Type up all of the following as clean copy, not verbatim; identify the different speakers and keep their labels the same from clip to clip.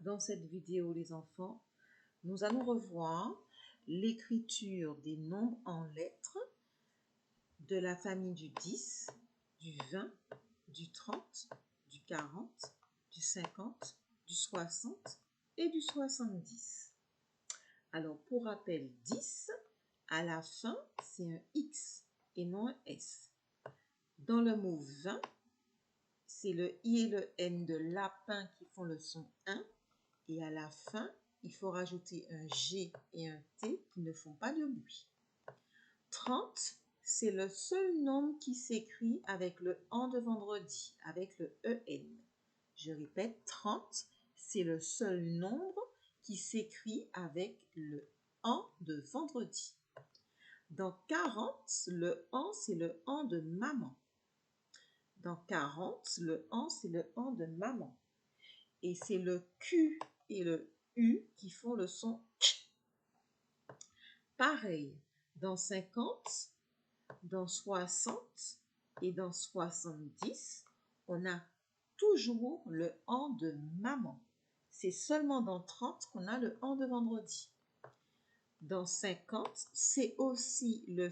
Speaker 1: Dans cette vidéo, les enfants, nous allons revoir l'écriture des nombres en lettres de la famille du 10, du 20, du 30, du 40, du 50, du 60 et du 70. Alors, pour rappel, 10, à la fin, c'est un X et non un S. Dans le mot 20, c'est le I et le N de lapin qui font le son 1. Et à la fin, il faut rajouter un G et un T qui ne font pas de bruit. 30, c'est le seul nombre qui s'écrit avec le an de vendredi, avec le EN. Je répète, 30, c'est le seul nombre qui s'écrit avec le an de vendredi. Dans 40, le an, c'est le an de maman. Dans 40, le an, c'est le an de maman. Et c'est le Q et le U qui font le son Q. Pareil, dans 50, dans 60 et dans 70, on a toujours le an de maman. C'est seulement dans 30 qu'on a le an de vendredi. Dans 50, c'est aussi le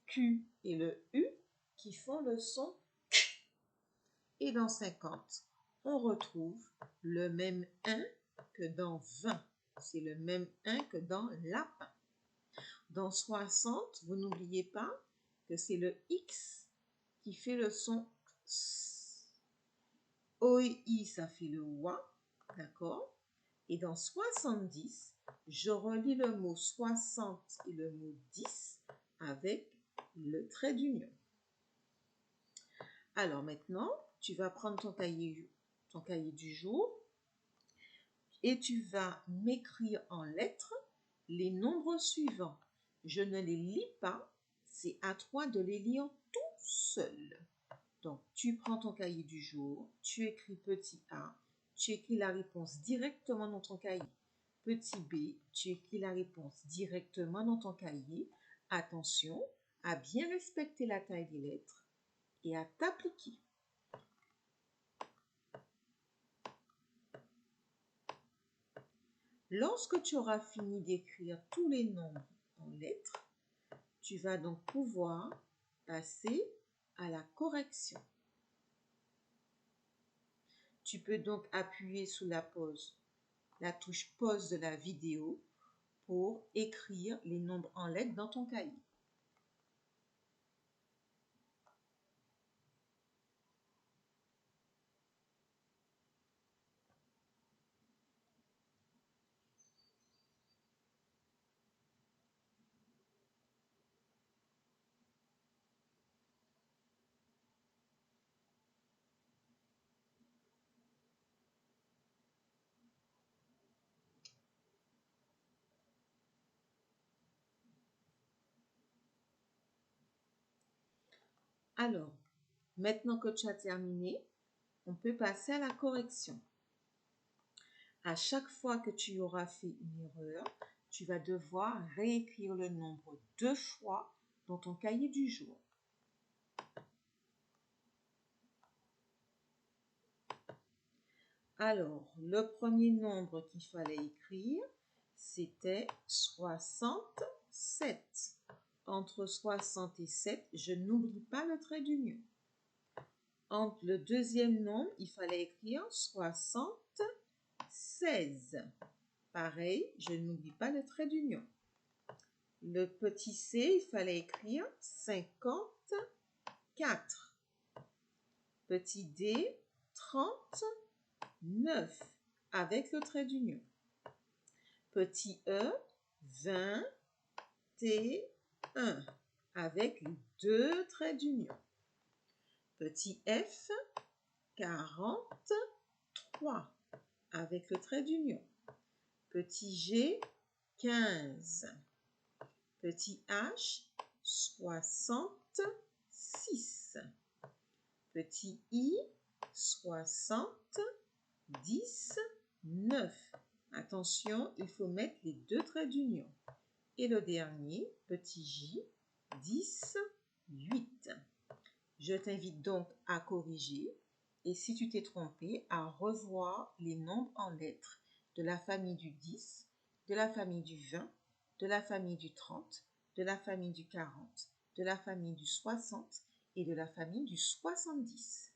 Speaker 1: Q et le U qui font le son Q. Et dans 50, on retrouve le même 1 que dans 20. C'est le même 1 que dans lapin. Dans 60, vous n'oubliez pas que c'est le X qui fait le son S. O et I, ça fait le WA, d'accord? Et dans 70, je relis le mot 60 et le mot 10 avec le trait d'union. Alors maintenant, tu vas prendre ton cahier du jour et tu vas m'écrire en lettres les nombres suivants. Je ne les lis pas, c'est à toi de les lire tout seul. Donc, tu prends ton cahier du jour, tu écris petit a, tu écris la réponse directement dans ton cahier. Petit b, tu écris la réponse directement dans ton cahier. Attention à bien respecter la taille des lettres et à t'appliquer. Lorsque tu auras fini d'écrire tous les nombres en lettres, tu vas donc pouvoir passer à la correction. Tu peux donc appuyer sur la touche pause de la vidéo pour écrire les nombres en lettres dans ton cahier. Alors, maintenant que tu as terminé, on peut passer à la correction. À chaque fois que tu auras fait une erreur, tu vas devoir réécrire le nombre 2 fois dans ton cahier du jour. Alors, le premier nombre qu'il fallait écrire, c'était 67. Entre 60 et 7, je n'oublie pas le trait d'union. Entre le deuxième nombre, il fallait écrire 76. Pareil, je n'oublie pas le trait d'union. Le petit c, il fallait écrire 54. Petit d, 39 avec le trait d'union. Petit e, 21 avec les 2 traits d'union. Petit f, 43 avec le trait d'union. Petit g, 15. Petit h, 66. Petit i, 79. Attention, il faut mettre les 2 traits d'union. Et le dernier, petit j, 18. Je t'invite donc à corriger et si tu t'es trompé, à revoir les nombres en lettres de la famille du 10, de la famille du 20, de la famille du 30, de la famille du 40, de la famille du 60 et de la famille du 70.